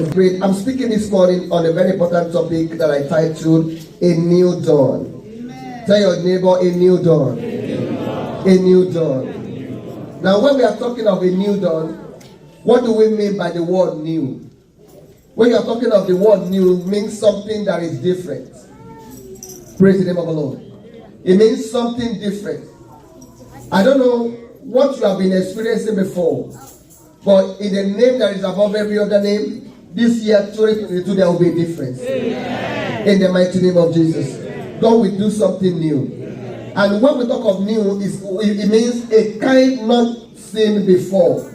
Great. I'm speaking this morning on a very important topic that I titled A New Dawn. Amen. Tell your neighbor, a new dawn. A new dawn. Now, when we are talking of a new dawn, what do we mean by the word new? When you are talking of the word new, it means something that is different. Praise the name of the Lord. It means something different. I don't know what you have been experiencing before, but in the name that is above every other name, this year 2022 there will be a difference. Amen. In the mighty name of Jesus. God will do something new. Amen. And when we talk of new, it means a kind not seen before.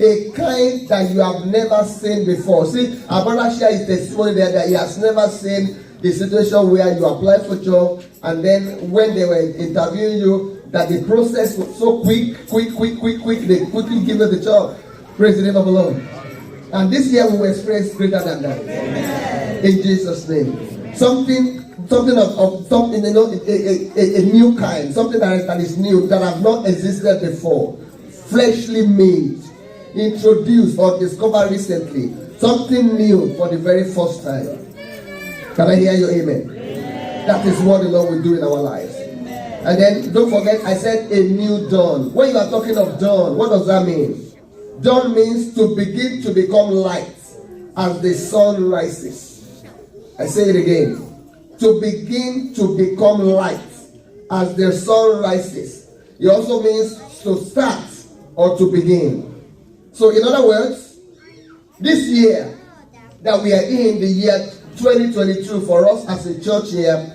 A kind that you have never seen before. See, our brother shared his testimony there that he has never seen the situation where you apply for job, and then when they were interviewing you, that the process was so quick, they quickly give you the job. Praise the name of the Lord. And this year we will experience greater than that. Amen. In Jesus' name. Amen. Something of something, you know, a new kind, something that is new, that have not existed before. Fleshly made, introduced or discovered recently. Something new for the very first time. Can I hear you? Amen. Amen. That is what the Lord will do in our lives. Amen. And then don't forget, I said a new dawn. When you are talking of dawn, what does that mean? Dawn means to begin to become light as the sun rises. I say it again. To begin to become light as the sun rises. It also means to start or to begin. So in other words, this year that we are in, the year 2022 for us as a church here,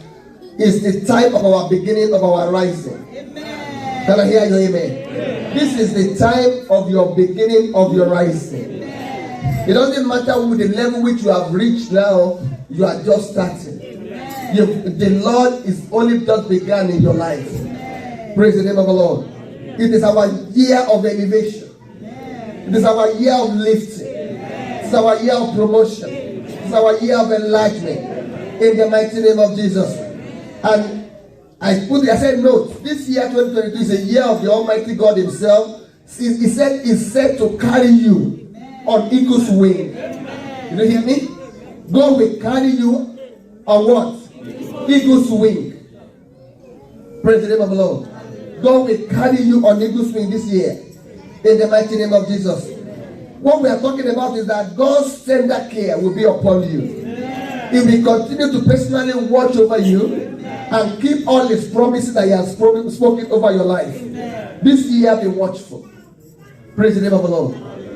is the time of our beginning of our rising. Amen. Can I hear you? Amen. This is the time of your beginning of your rising. Amen. It doesn't matter with the level which you have reached now, you are just starting. The Lord is only just begun in your life. Amen. Praise the name of the Lord. It is our year of elevation. Amen. It is our year of lifting. Amen. It is our year of promotion. Amen. It is our year of enlargement. Amen. In the mighty name of Jesus. And I said, note, this year 2022 is a year of the Almighty God Himself. He said He's set to carry you on eagle's wing. You don't hear me? God will carry you on what? Eagle's wing. Praise the name of the Lord. God will carry you on eagle's wing this year. In the mighty name of Jesus. What we are talking about is that God's tender care will be upon you. He will continue to personally watch over you and keep all His promises that He has spoken over your life. Amen. This year, be watchful. Praise the name of the Lord.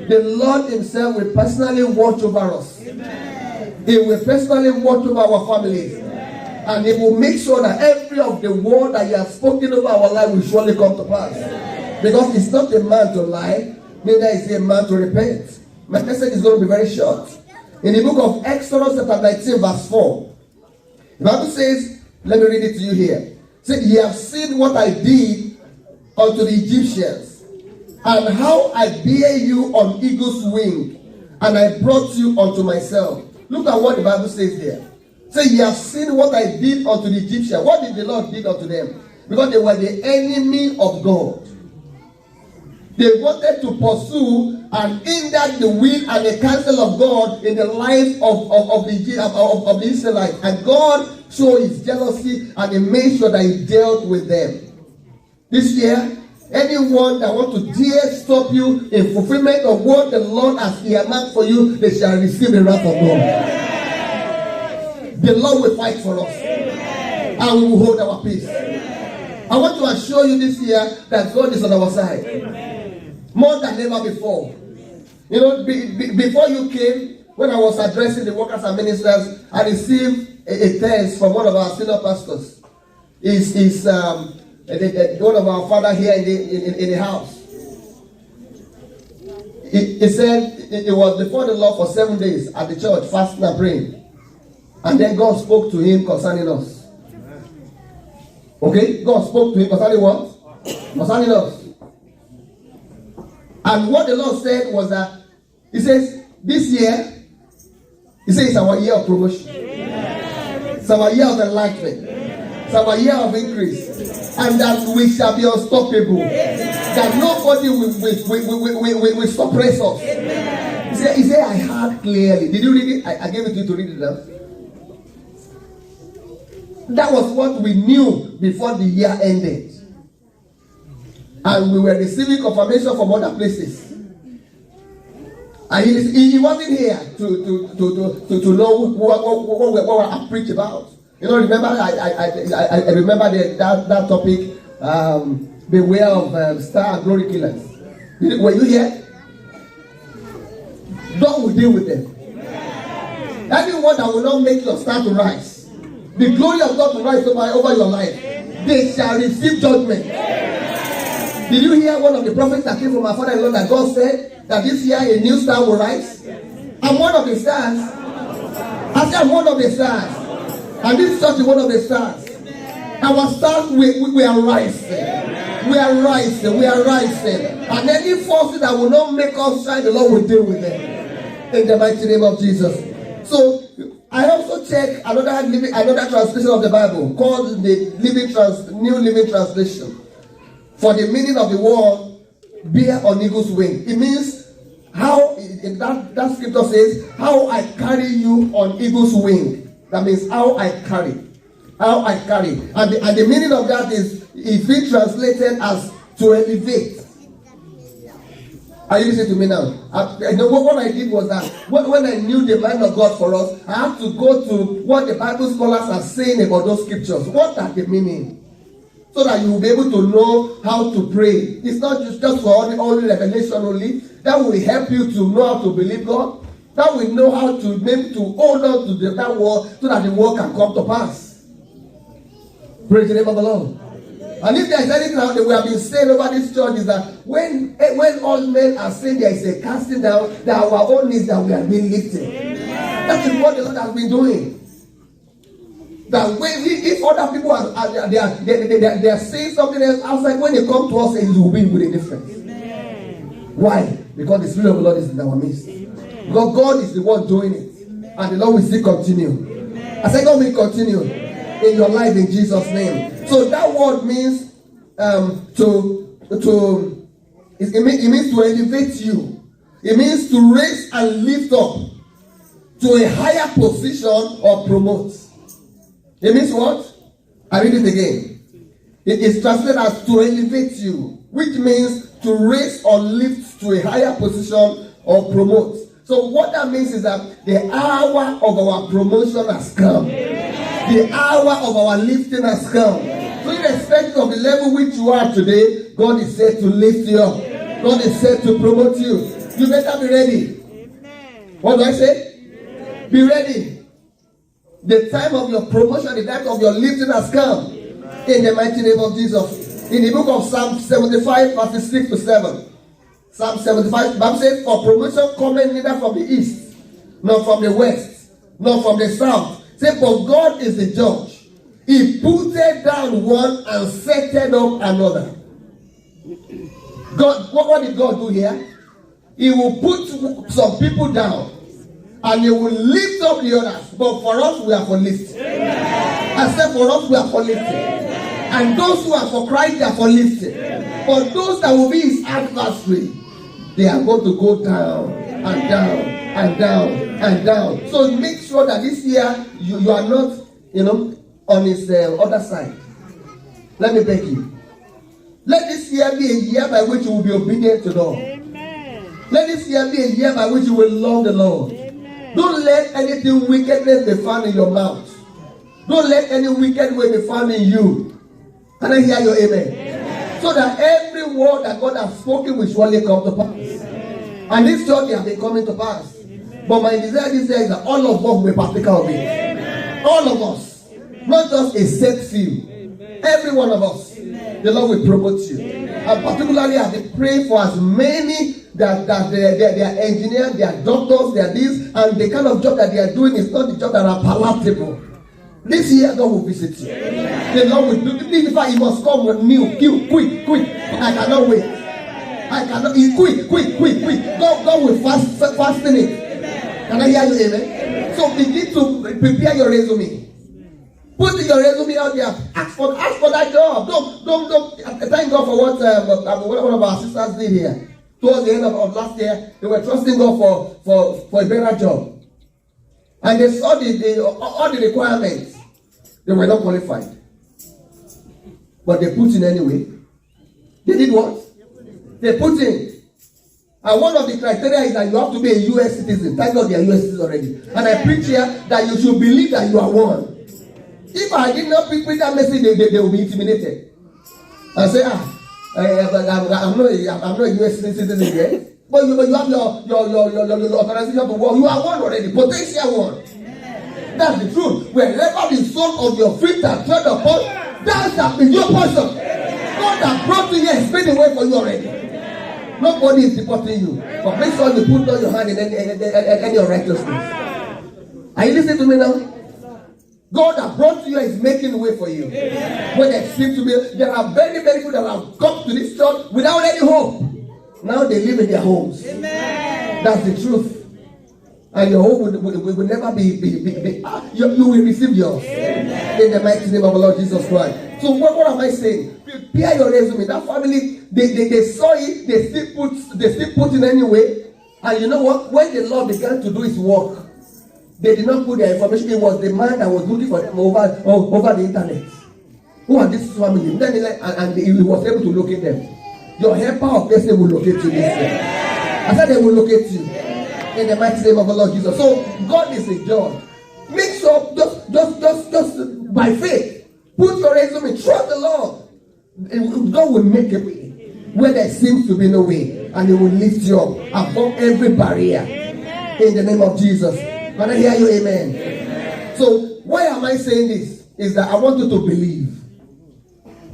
The Lord Himself will personally watch over us. Amen. He will personally watch over our families. Amen. And He will make sure that every of the word that He has spoken over our life will surely come to pass. Amen. Because He's not a man to lie, neither is He a man to repent. My message is going to be very short. In the book of Exodus chapter 19 verse 4, the Bible says, let me read it to you here. Say, ye have seen what I did unto the Egyptians, and how I bear you on eagle's wing, and I brought you unto myself. Look at what the Bible says there. Say, ye have seen what I did unto the Egyptians. What did the Lord did unto them? Because they were the enemy of God. They wanted to pursue and hinder the will and the counsel of God in the life of the Israelites. And God showed His jealousy, and He made sure that He dealt with them. This year, anyone that wants to dare stop you in fulfillment of what the Lord has earmarked for you, they shall receive the wrath of God. The Lord will fight for us, and we will hold our peace. I want to assure you this year that God is on our side. More than ever before. You know, before you came, when I was addressing the workers and ministers, I received a text from one of our senior pastors. He's one of our father here in the house. He said it was before the Lord for 7 days at the church, fasting and praying. And then God spoke to him concerning us. Okay? God spoke to him concerning what? Concerning us. And what the Lord said was that, He says, this year, He says it's our year of promotion. It's our year of enlightenment. It's our year of increase. And that we shall be unstoppable. That nobody will suppress us. He said, I heard clearly. Did you read it? I gave it to you to read it now. That was what we knew before the year ended. And we were receiving confirmation from other places. And he wasn't here to know what I preach about. You know, remember, I remember that topic, beware of star and glory killers. Were you here? God will deal with them. Anyone that will not make your star to rise, the glory of God to rise over your life, they shall receive judgment. Did you hear one of the prophets that came from our father-in-law that God said that this year a new star will rise? I'm one of the stars. I said I'm one of the stars. And this church is one of the stars. Our stars, we are rising. We are rising. We are rising. And any forces that will not make us shine, the Lord will deal with them. In the mighty name of Jesus. So, I also check another translation of the Bible called the New Living Translation. For the meaning of the word, bear on eagle's wing. It means how, that scripture says, how I carry you on eagle's wing. That means how I carry. How I carry. And the meaning of that is being translated as to elevate. Are you listening to me now? What I did was that when I knew the mind of God for us, I had to go to what the Bible scholars are saying about those scriptures. What are the meaning? So that you will be able to know how to pray. It's not just for only revelation only. That will help you to know how to believe God. That will know how to maybe to hold on to that word so that the word can come to pass. Praise the name of the Lord. And if there is anything that we have been saying over this church is that when all men are saying there is a casting down, that our own needs that we are being lifted. That is what the Lord has been doing. That if other people they are saying something else outside, when they come to us, it will be with a difference. Amen. Why? Because the Spirit of the Lord is in our midst. Amen. Because God is the one doing it. Amen. And the Lord will still continue. Amen. I said God will continue. Amen. In your life in Jesus' name. So that word means it means to elevate you. It means to raise and lift up to a higher position or promote. It means what? I read it again. It is translated as to elevate you, which means to raise or lift to a higher position or promote. So what that means is that the hour of our promotion has come. The hour of our lifting has come. So irrespective of the level which you are today, God is said to lift you up. God is said to promote you. You better be ready. What do I say? Be ready. The time of your promotion, the time of your lifting has come. In the mighty name of Jesus. In the book of Psalm 75, verses 6 to 7. Psalm 75, Bible says, for promotion cometh neither from the east, nor from the west, nor from the south. Say, for God is the judge. He putted down one and settled up another. God, what did God do here? He will put some people down and he will lift up the others. But for us, we are for lifting. I said, for us, we are for lifting. And those who are for Christ, they are for lifting. But those that will be his adversary, they are going to go down and down and down and down. So make sure that this year you are not, on his other side. Let me beg you. Let this year be a year by which you will be obedient to the Lord. Amen. Let this year be a year by which you will love the Lord. Amen. Don't let anything wickedness be found in your mouth. Don't let any wicked way be found in you. Can I hear your amen? Amen. So that every word that God has spoken will surely come to pass. Amen. And this church has been coming to pass. Amen. But my desire this year is that all of us will participate of it. Amen. All of us. Amen. Not just a set few. Amen. Every one of us. Amen. The Lord will promote you. Amen. And particularly I have been praying for as many that they are engineers, they are doctors, they are this, and the kind of job that they are doing is not the job that are palatable. This year God will visit you. Amen. The Lord will do it. In fact, He must come with new, quick. I cannot wait. I cannot. Quick. God will fasten it. Amen. Can I hear you? Amen. Amen. So begin to prepare your resume. Put your resume out there. Ask for that job. Don't. Thank God for what one of our sisters did here. towards the end of last year, they were trusting God for a better job. And they saw all the requirements. They were not qualified. But they put in anyway. They did what? They put in. And one of the criteria is that you have to be a U.S. citizen. Thank God they are U.S. citizens already. And I preach here that you should believe that you are one. If I did not preach that message, they will be intimidated. And say, I'm not a U.S. citizen yet. But you have your authorization to work. You are one already, potential one. That's the truth. Wherever the soul of your feet are tread upon, that shall be your portion. God that brought you here is made a way for you already. Nobody is deporting you. But make sure you put down your hand in any unrighteousness. Are you listening to me now? God that brought you here is making a way for you. When there seems to be, there are very, very people that have come to this church without any hope. Now they live in their homes. Amen. That's the truth. And your home will never be you will receive yours. Amen. In the mighty name of the Lord Jesus Christ. So what am I saying? Prepare your resume. That family, they saw it, they still put in anyway. And you know what? When the Lord began to do his work, they did not put their information. It was the man that was looking for them over the internet. Who are this family? And he was able to locate them. Your helper of destiny will locate you this day. I said they will locate you. In the mighty name of the Lord Jesus. So God is a judge. Make sure just by faith, put your resume, trust the Lord. God will make a way where there seems to be no way, and He will lift you up above every barrier. In the name of Jesus. Can I hear you? Amen. So why am I saying this? Is that I want you to believe.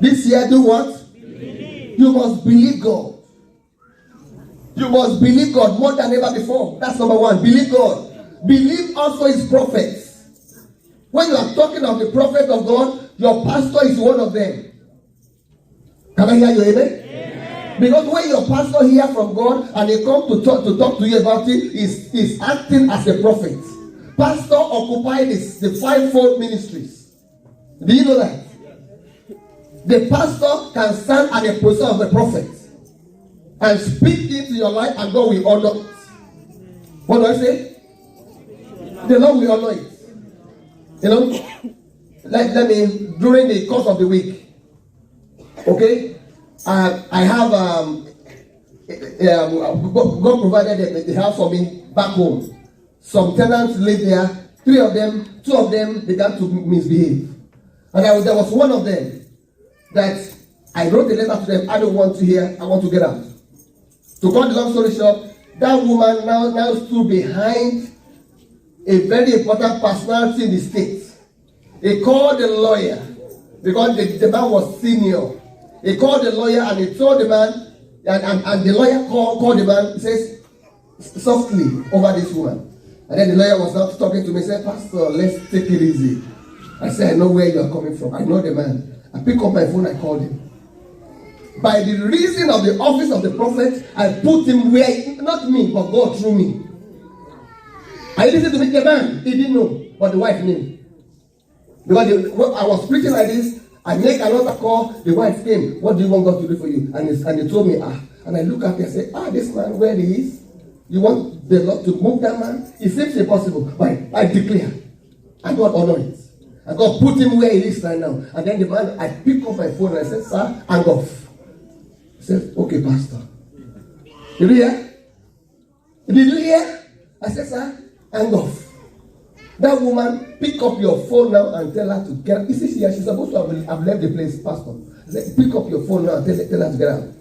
This year, do what? You must believe God. You must believe God more than ever before. That's number one. Believe God. Believe also His prophets. When you are talking of the prophet of God, your pastor is one of them. Can I hear you? Amen? Amen. Because when your pastor hears from God and he comes to talk to you about it, he's acting as a prophet. Pastor occupies the fivefold ministries. Do you know that? The pastor can stand at the position of the prophet and speak into your life, and God will honor it. What do I say? The Lord will honor it. You know, let me, during the course of the week, okay, I have God provided the house for me back home. Some tenants lived there. 2 of them began to misbehave, and there was one of them that I wrote a letter to them. I don't want to hear. I want to get out. To cut the long story short, that woman now stood behind a very important personality in the state. He called the lawyer because the man was senior. He called the lawyer and he told the man, and the lawyer called the man. He says, softly over this woman. And then the lawyer was not talking to me. He said, Pastor, let's take it easy. I said, I know where you are coming from. I know the man. I pick up my phone, I called him. By the reason of the office of the prophet, I put him where, not me, but God through me. I listened to the man, he didn't know, but the wife knew. Because I was preaching like this, I make another call, the wife came, what do you want God to do for you? And he told me, and I look at him and say, this man, where he is, you want the Lord to move that man? It seems impossible, but I declare, and God honor it. And God put him where he is right now. And then the man, I pick up my phone and I said, sir, hang off. He said, okay, Pastor. Did you hear? Did you hear? I said, sir, hang off. That woman, pick up your phone now and tell her to get out. You see, she's supposed to have left the place, Pastor. I said, pick up your phone now and tell her to get out.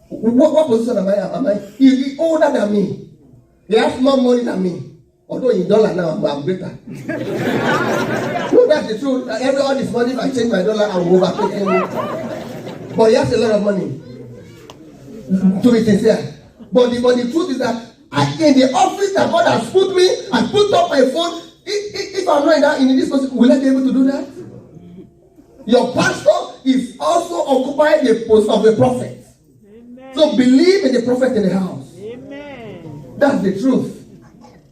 What position am I? He's older than me. He has more money than me. Although in dollar now, I'm greater. No, that's the truth. All this money, if I change my dollar, I will overtake him. But he has a lot of money. To be sincere. But the truth is that in the office that God has put me, I put up my phone. If I'm not in this position, will I be able to do that? Your pastor is also occupying the post of the prophet. Amen. So believe in the prophet in the house. Amen. That's the truth.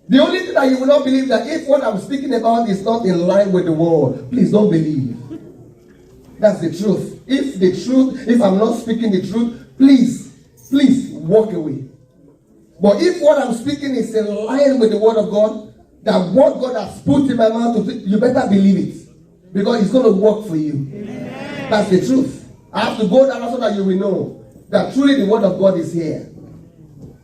The only thing that you will not believe that if what I'm speaking about is not in line with the word, please don't believe. That's the truth. If I'm not speaking the truth, please walk away. But if what I'm speaking is in line with the word of God, that what God has put in my mouth, you better believe it. Because it's going to work for you. Amen. That's the truth. I have to go down so that you will know that truly the word of God is here.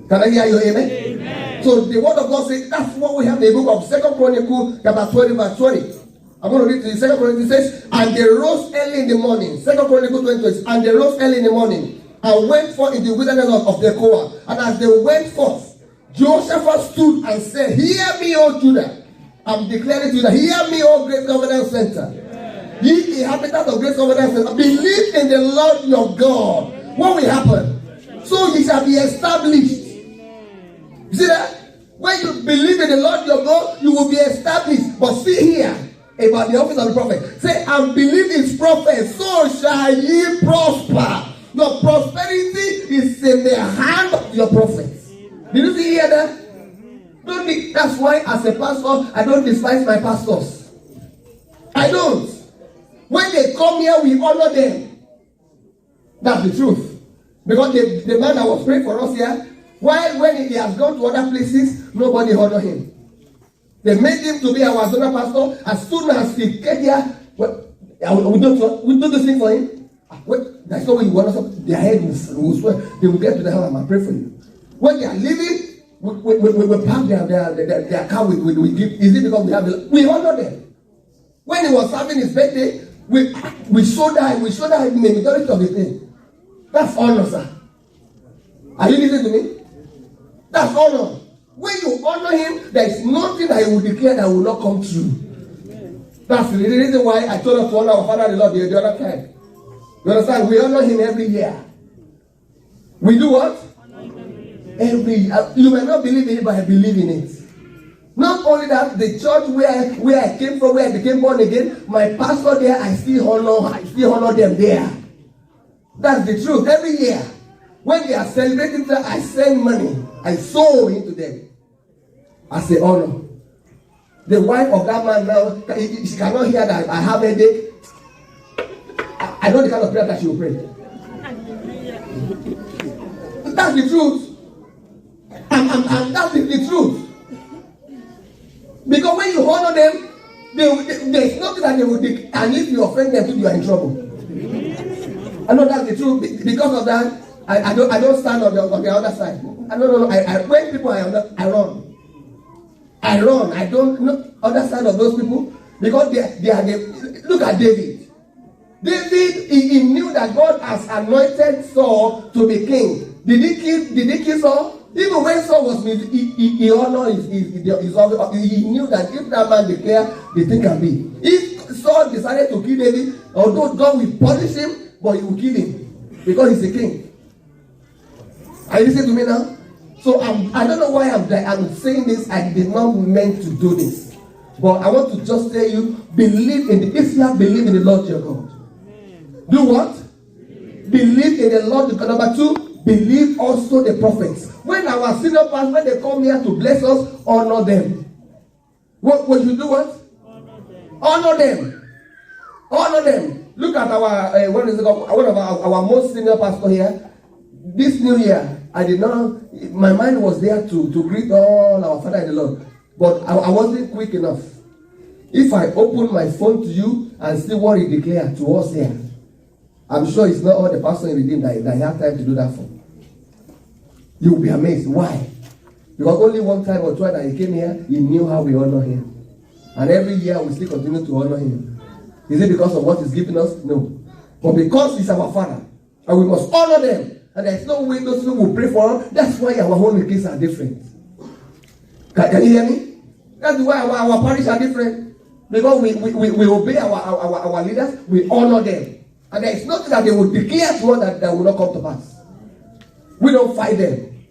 Can I hear you? Amen? Amen. So the word of God says, that's what we have in the book of 2 Chronicles chapter 20 verse 20. I'm going to read to you. 2 Chronicles says, and they rose early in the morning. 2 Chronicles 20, and they rose early in the morning and went forth in the wilderness of Tekoa. And as they went forth, Jehoshaphat stood and said, hear me, O Judah. I'm declaring to you that hear me, O great governance center. Ye inhabitants of great governance center, believe in the Lord your God. What will happen? So ye shall be established. You see that? When you believe in the Lord your God, you will be established. But see here about the office of the prophet. Say, and believe his prophet, so shall ye prosper. Your prosperity is in the hand of your prophets. Did you see here that? That's why as a pastor, I don't despise my pastors. I don't. When they come here, we honor them. That's the truth. Because the man that was praying for us here, while when he has gone to other places, nobody honor him. They made him to be our zonal pastor. As soon as he came here, well, we do this thing for him. Well, that's not what you want us. Their head will swear. They will get to the house and pray for you. When they are leaving, we pack their car with gift. Is it because we honor them? When he was having his birthday, we showed that in the majority of the thing. That's honor, sir. Are you listening to me? That's honor. When you honor him, there is nothing that he will declare that will not come true. That's the reason why I told us to honor our Father the Lord the other time. You understand? We honor him every year. We do what? Every year. You may not believe in it, but I believe in it. Not only that, the church where I came from, where I became born again, my pastor there, I still honor them there. That's the truth. Every year. When they are celebrating, I send money. I sow into them. As a honor. The wife of that man now, she cannot hear that I have a headache. I know the kind of prayer that she will pray. That's the truth. And that's the truth. Because when you honor them, there's nothing that they will do. And if you offend them, you are in trouble. I know that's the truth. Because of that, I don't stand on the other side. When people I run. I run. I don't know other side of those people because they are look at David. David, he knew that God has anointed Saul to be king. Did he kill Saul? Even when Saul was he honored his he knew that if that man declared, the thing can be. If Saul decided to kill David, although God will punish him, but he will kill him because he's a king. Are you listening to me now? So I don't know why I'm saying this. I did not meant to do this. But I want to just tell you, believe in if you have believe in the Lord your God. Do what? Believe in the Lord. Number 2, believe also the prophets. When our senior pastors, when they come here to bless us, honor them. What you do? What? Honor them. Honor them. Look at our one of our most senior pastor here. This new year, I did not. My mind was there to greet all our Father in the Lord, but I wasn't quick enough. If I open my phone to you and see what he declared to us here, I'm sure it's not all the pastors in Redeem that have time to do that for. You will be amazed. Why? Because only one time or twice that he came here, he knew how we honor him. And every year we still continue to honor him. Is it because of what he's giving us? No. But because he's our Father, and we must honor them. And there's no way those people will pray for us. That's why our own cases are different. Can you hear me? That's why our parish are different. Because we obey our leaders, we honor them. And there is nothing that they will declare to us that will not come to pass. We don't fight them.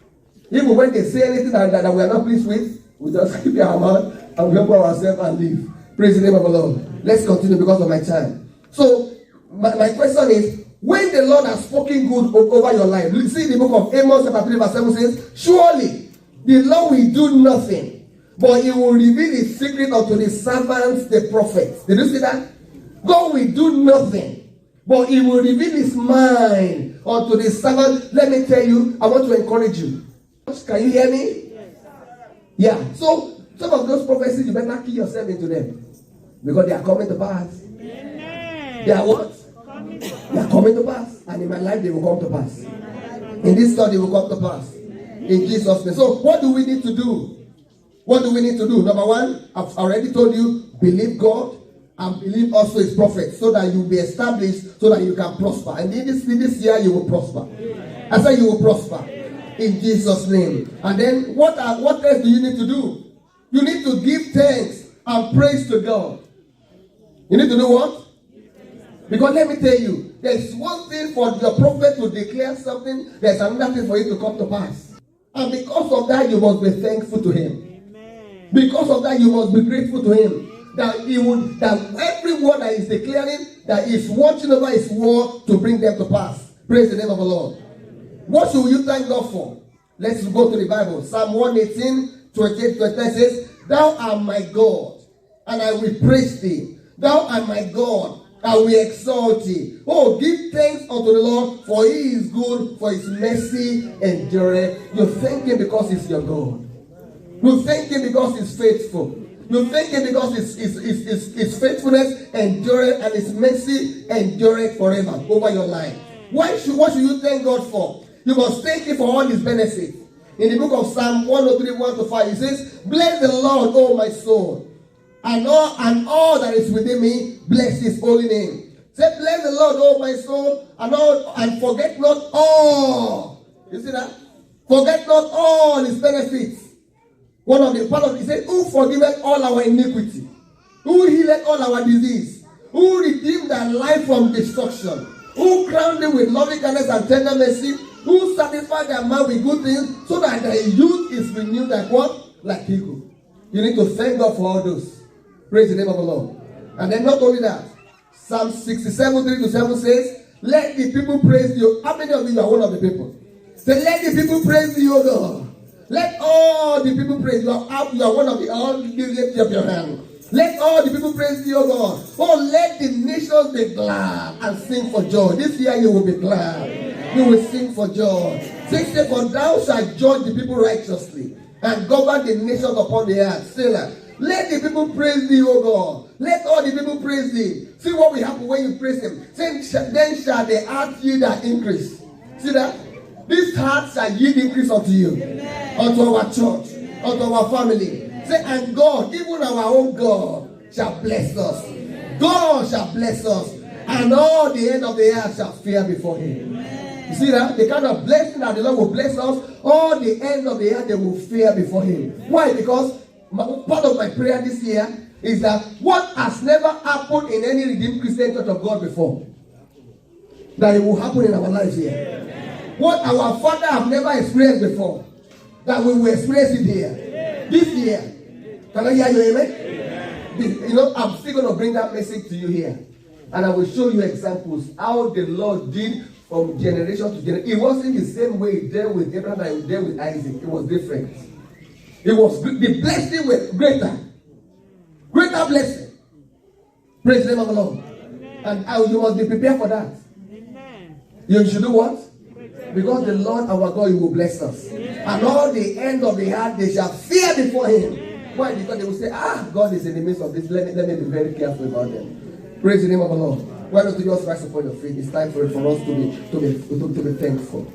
Even when they say anything that we are not pleased with, we just keep our mouth and we humble ourselves and leave. Praise the name of the Lord. Let's continue because of my time. So, my question is, when the Lord has spoken good over your life, you see the book of Amos chapter 3 verse 7 says, surely the Lord will do nothing, but he will reveal his secret unto the servants, the prophets. Did you see that? God will do nothing, But he will reveal his mind unto the servant. Let me tell you, I want to encourage you. Can you hear me? Yeah. So some of those prophecies, you better key yourself into them. Because they are coming to pass. Amen. They are what? They are coming to pass. And in my life, they will come to pass. In this study, they will come to pass. In Jesus' name. So what do we need to do? What do we need to do? Number one, I've already told you, believe God and believe also his prophet, so that you will be established, so that you can prosper. And in this year, you will prosper. I say you will prosper. In Jesus' name. And then what else do you need to do? You need to give thanks and praise to God. You need to do what? Because let me tell you, there's one thing for the prophet to declare something, there's another thing for it to come to pass. And because of that, you must be thankful to him. Amen. Because of that, you must be grateful to him. That every word that he's declaring, that he's watching over his word to bring them to pass. Praise the name of the Lord. What should you thank God for? Let's go to the Bible. Psalm 118, 28, 29 says, Thou art my God, and I will praise thee. Thou art my God, I will exalt thee. Oh, give thanks unto the Lord, for he is good, for his mercy endureth. You thank him because he's your God. You thank him because he's faithful. You thank him because his faithfulness endureth and his mercy endureth forever over your life. What should you thank God for? You must thank him for all his benefits. In the book of Psalm 103, 1-5, he says, Bless the Lord, O my soul, and all that is within me, bless his holy name. Say, bless the Lord, O my soul, and forget not all. You see that? Forget not all his benefits. One of the part of it, he said, Who forgiveth all our iniquity? Who healeth all our disease? Who redeemed our life from destruction? Who crowned them with loving kindness and tender mercy? Who satisfied their mouth with good things, so that their youth is renewed like what? Like eagle. You need to thank God for all those. Praise the name of the Lord. And then not only that, Psalm 67, 3-7 says, Let the people praise you. How many of you are one of the people? Say, let the people praise you, O God. Let all the people praise you. You are one of the all. Lift up your hand. Let all the people praise you, O God. Oh, let the nations be glad and sing for joy. This year you will be glad. Amen. You will sing for joy. 6 For thou shalt judge the people righteously and govern the nations upon the earth. Say that. Let the people praise thee, O God. Let all the people praise thee. See what will happen when you praise him. Say, then shall the earth yield that increase. See that? These hearts shall yield increase unto you. Amen. Unto our church. Amen. Unto our family. Amen. Say, and God, even our own God, shall bless us. Amen. God shall bless us. Amen. And all the end of the earth shall fear before him. Amen. You see that? The kind of blessing that the Lord will bless us, all the end of the earth, they will fear before him. Amen. Why? Because part of my prayer this year is that what has never happened in any Redeemed Christian Church of God before, that it will happen in our lives here. Amen. What our Father have never experienced before, that we will experience it here. Amen. This year. Can I hear you? Amen? Amen. You know, I'm still going to bring that message to you here. And I will show you examples how the Lord did from generation to generation. It wasn't the same way he dealt with Abraham and he dealt with Isaac. It was different. It was the blessing was greater. Greater blessing. Praise the name of the Lord. Amen. And you must be prepared for that. Amen. You should do what? Because the Lord our God, he will bless us. Amen. And all the end of the earth, they shall fear before him. Amen. Why? Because they will say, God is in the midst of this. Let me be very careful about them. Praise the name of the Lord. Why don't you just rise upon your feet? It's time for us to be thankful.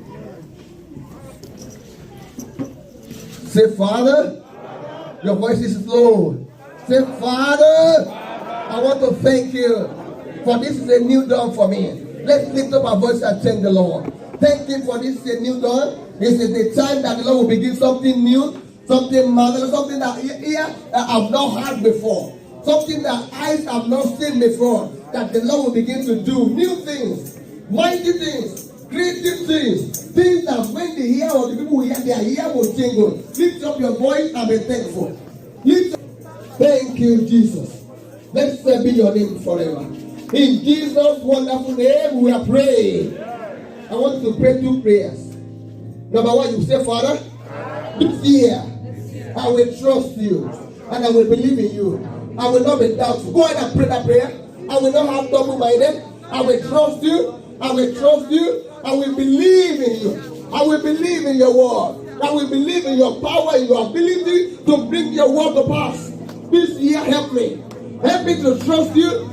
Say, Father, your voice is low. Say, Father, I want to thank you for this is a new dawn for me. Let's lift up our voice and thank the Lord. Thank him for this is a new dawn. This is the time that the Lord will begin something new, something marvelous, something that ear I've not heard before, something that eyes have not seen before, that the Lord will begin to do new things, mighty things, creative things, things that when they hear or the people will hear, their ear will tingle. Lift up your voice and be thankful. Thank you, Jesus. Let's be your name forever. In Jesus' wonderful name, we are praying. I want you to pray 2 prayers. Number 1, you say, Father, this year I will trust you and I will believe in you. I will not be doubtful. Go ahead and pray that prayer. I will not have double-minded. I will trust you. I will trust you. I will believe in you. I will believe in your word. I will believe in your power and your ability to bring your word to pass. This year, help me. Help me to trust you.